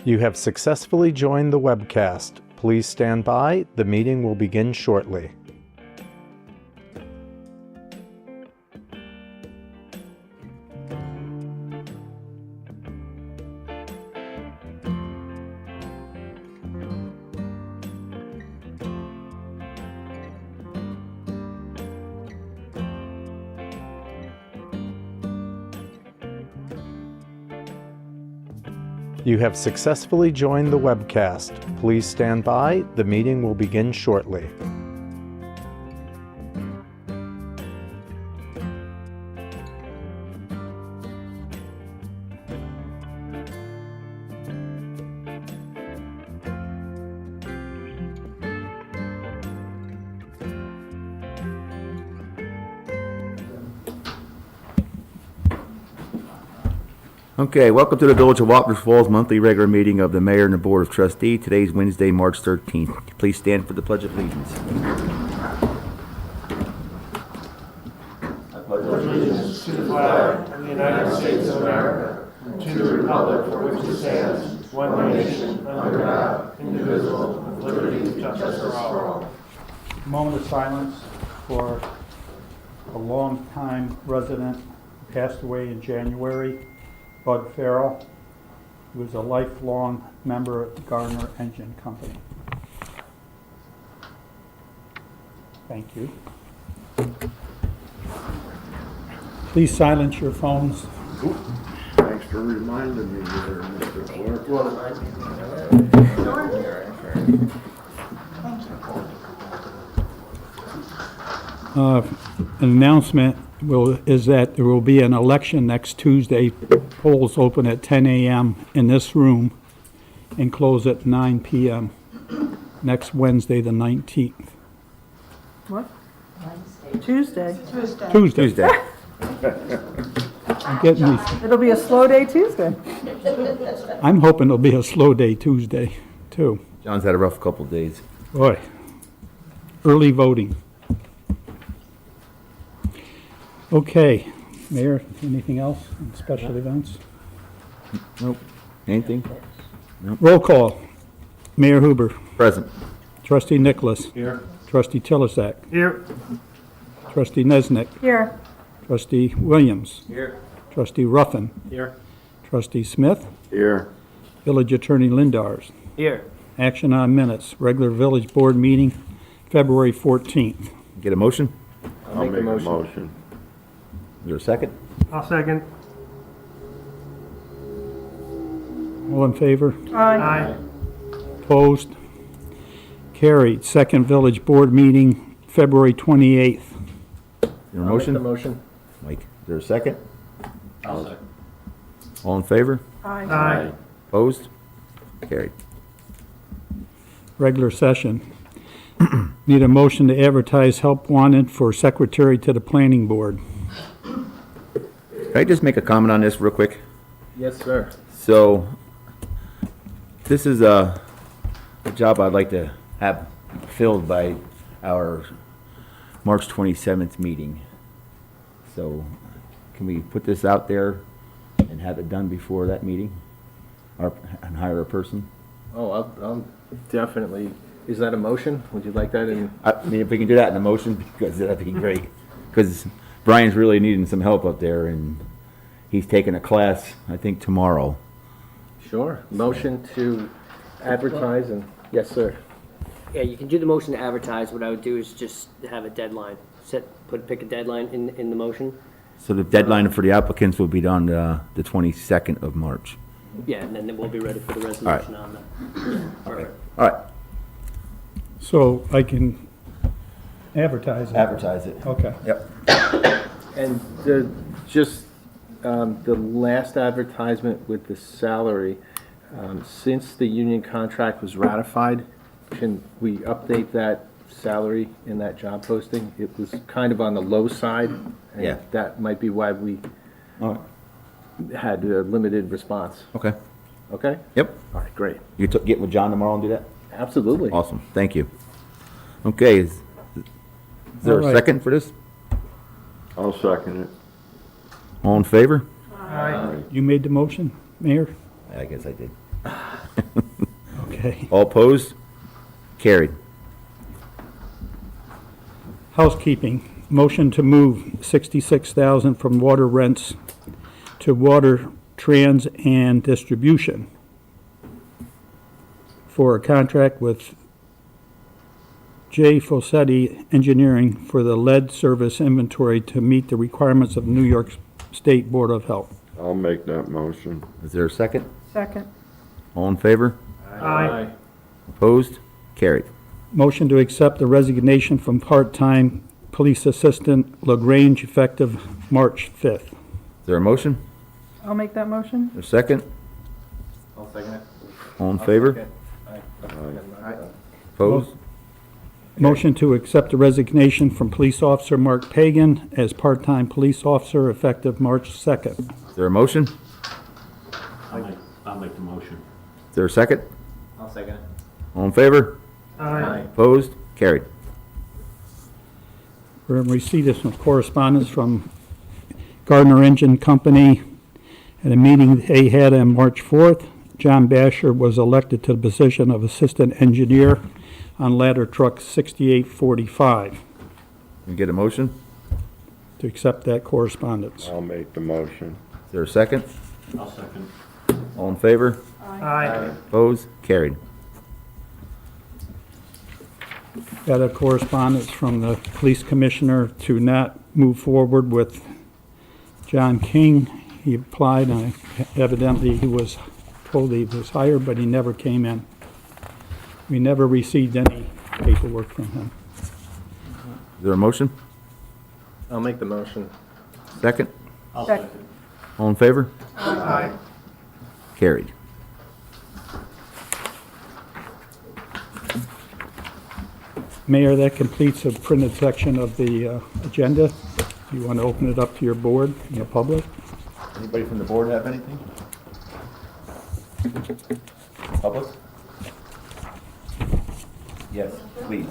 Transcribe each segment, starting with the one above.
You have successfully joined the webcast. Please stand by. The meeting will begin shortly. You have successfully joined the webcast. Please stand by. The meeting will begin shortly. Okay, welcome to the Village of Wapner Falls monthly regular meeting of the Mayor and the Board of Trustees. Today's Wednesday, March 13th. Please stand for the Pledge of Allegiance. I pledge allegiance to the flag of the United States of America and to the republic for which it stands, one nation, under God, indivisible, with liberty and justice for all. A moment of silence for a longtime resident who passed away in January, Bud Farrell. He was a lifelong member of the Gardner Engine Company. Thank you. Please silence your phones. Thanks for reminding me there, Mr. Clerk. You want to An announcement is that there will be an election next Tuesday. Polls open at 10 a.m. in this room and close at 9 p.m. next Wednesday, the 19th. What? Tuesday. Tuesday. I'm getting these. It'll be a slow day Tuesday. I'm hoping it'll be a slow day Tuesday, too. John's had a rough couple of days. Boy, early voting. Okay, Mayor, anything else on special events? Nope. Anything? Roll call. Mayor Huber. Present. Trustee Nicholas. Here. Trustee Tilisak. Here. Trustee Nesnick. Here. Trustee Williams. Here. Trustee Ruffin. Here. Trustee Smith. Here. Village Attorney Lindars. Here. Action on minutes. Regular Village Board meeting, February 14th. Get a motion? I'll make a motion. Is there a second? I'll second. All in favor? Aye. Opposed? Carried. Second Village Board meeting, February 28th. Your motion? Motion. Mike, is there a second? I'll second. All in favor? Aye. Opposed? Carried. Regular session. Need a motion to advertise help wanted for secretary to the planning board. Can I just make a comment on this real quick? Yes, sir. So, this is a job I'd like to have filled by our March 27th meeting. So, can we put this out there and have it done before that meeting? And hire a person? Oh, I'll definitely. Is that a motion? Would you like that in? I mean, if we can do that in a motion, because that'd be great. Because Brian's really needing some help up there, and he's taking a class, I think, tomorrow. Sure. Motion to advertise and, yes, sir. Yeah, you can do the motion to advertise. What I would do is just have a deadline. Pick a deadline in the motion. So the deadline for the applicants will be on the 22nd of March. Yeah, and then we'll be ready for the resolution on that. Perfect. All right, So I can advertise it? advertise it. Okay. Yep. And the last advertisement with the salary, since the union contract was ratified, can we update that salary in that job posting? It was kind of on the low side. And Yeah. that might be why we All right. had a limited response. Okay. Okay? Yep. All right, great. You get with John tomorrow and do that? Absolutely. Awesome. Thank you. Okay. Is there All a right. second for this? I'll second it. All in favor? Aye. You made the motion, Mayor? I guess I did. Okay. All opposed? Carried. Housekeeping, motion to move $66,000 from water rents to water trans and distribution for a contract with J. Fossetti Engineering for the lead service inventory to meet the requirements of New York State Board of Health. I'll make that motion. Is there a second? Second. All in favor? Aye. Opposed? Carried. Motion to accept the resignation from part-time police assistant LaGrange effective March 5th. Is there a motion? I'll make that motion. A second? I'll second it. All in favor? Opposed? Motion to accept the resignation from police officer Mark Pagan as part-time police officer effective March 2nd. Is there a motion? I'll make the motion. Is there a second? I'll second it. All in favor? Aye. Opposed? Carried. We're in receipt of some correspondence from Gardner Engine Company at a meeting they had on March 4th. John Basher was elected to the position of assistant engineer on ladder truck 6845. Can we get a motion? To accept that correspondence. I'll make the motion. Is there a second? I'll second. All in favor? Aye. Opposed? Carried. Got a correspondence from the police commissioner to not move forward with John King. He applied, and evidently he was told he was hired, but he never came in. We never received any paperwork from him. Is there a motion? I'll make the motion. Second? I'll Second. second. All in favor? Aye. Carried. Mayor, that completes a printed section of the agenda. You want to open it up to your board and the public? Anybody from the board have anything? Public? Yes, please.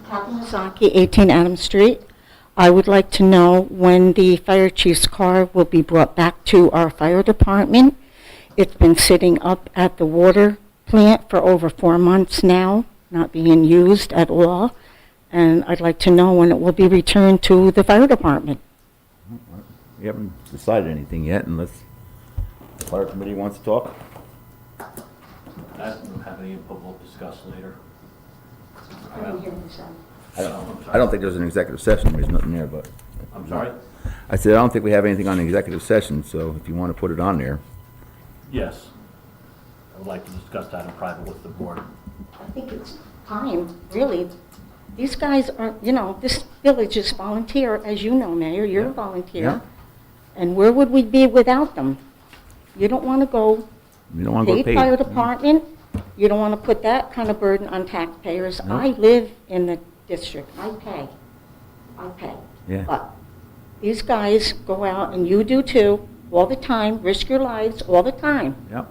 Kathy Mazzocchi, 18 Adams Street. I would like to know when the fire chief's car will be brought back to our fire department. It's been sitting up at the water plant for over 4 months now, not being used at all. And I'd like to know when it will be returned to the fire department. We haven't decided anything yet unless the fire committee wants to talk. That we'll have any input we'll discuss later. I don't think there's an executive session, there's nothing there, but. I'm sorry? I said, I don't think we have anything on the executive session, so if you want to put it on there. Yes. I would like to discuss that in private with the board. I think it's time, really. These guys are, this village is volunteer, as you know, Mayor, you're a volunteer. Yeah. And where would we be without them? You don't want to go You don't want to go paid fire paid. department, you don't want to put that kind of burden on taxpayers. No. I live in the district, I pay. Yeah. But these guys go out, and you do too, all the time, risk your lives all the time. Yep.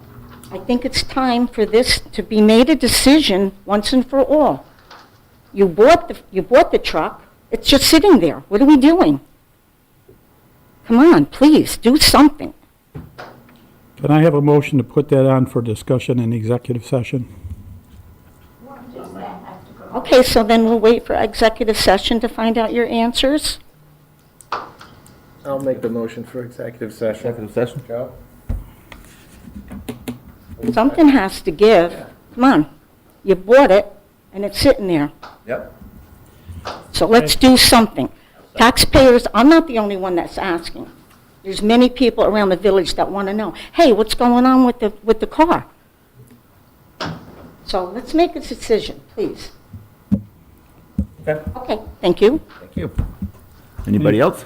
I think it's time for this to be made a decision once and for all. You bought the truck, it's just sitting there. What are we doing? Come on, please, do something. Can I have a motion to put that on for discussion in executive session? Okay, so then we'll wait for executive session to find out your answers. I'll make the motion for executive session. Executive session? Joe? Something has to give. Come on, you bought it, and it's sitting there. Yep. So let's do something. Taxpayers, I'm not the only one that's asking. There's many people around the village that want to know, hey, what's going on with the car? So let's make a decision, please. Okay. Okay, thank you. Thank you. Anybody else?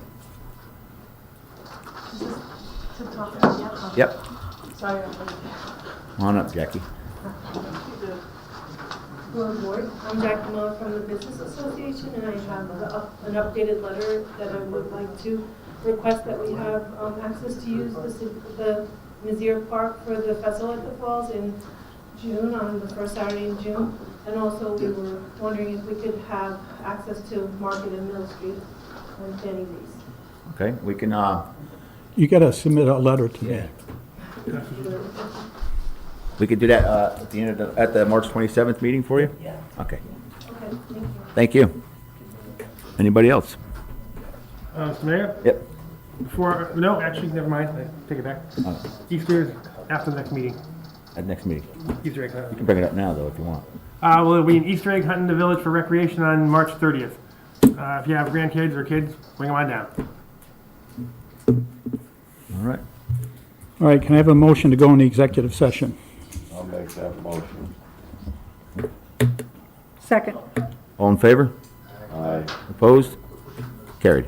Yep. Sorry. Come on up, Jackie. Hello, Board. I'm Jackie Miller from the Business Association, and I have an updated letter that I would like to request that we have access to use the Mizzier Park for the festival at the Falls in June, on the first Saturday in June. And also, we were wondering if we could have access to Market and Mill Street when planning these. Okay, we can, You gotta submit a letter to me. we could do that, at the end of at the March 27th meeting for you? Yeah. Okay, Okay, thank you. thank you. Anybody else? Mr. Mayor, Yep. before, no, actually, never mind, I take it back. Easter is after the next meeting, At next meeting. Easter egg You hunt. can bring it up now, though, if you want. We'll be an Easter egg hunt in the village for recreation on March 30th. If you have grandkids or kids, bring them on down. All right. All right, can I have a motion to go into executive session? I'll make that motion. Second. All in favor? Aye. Opposed? Carried.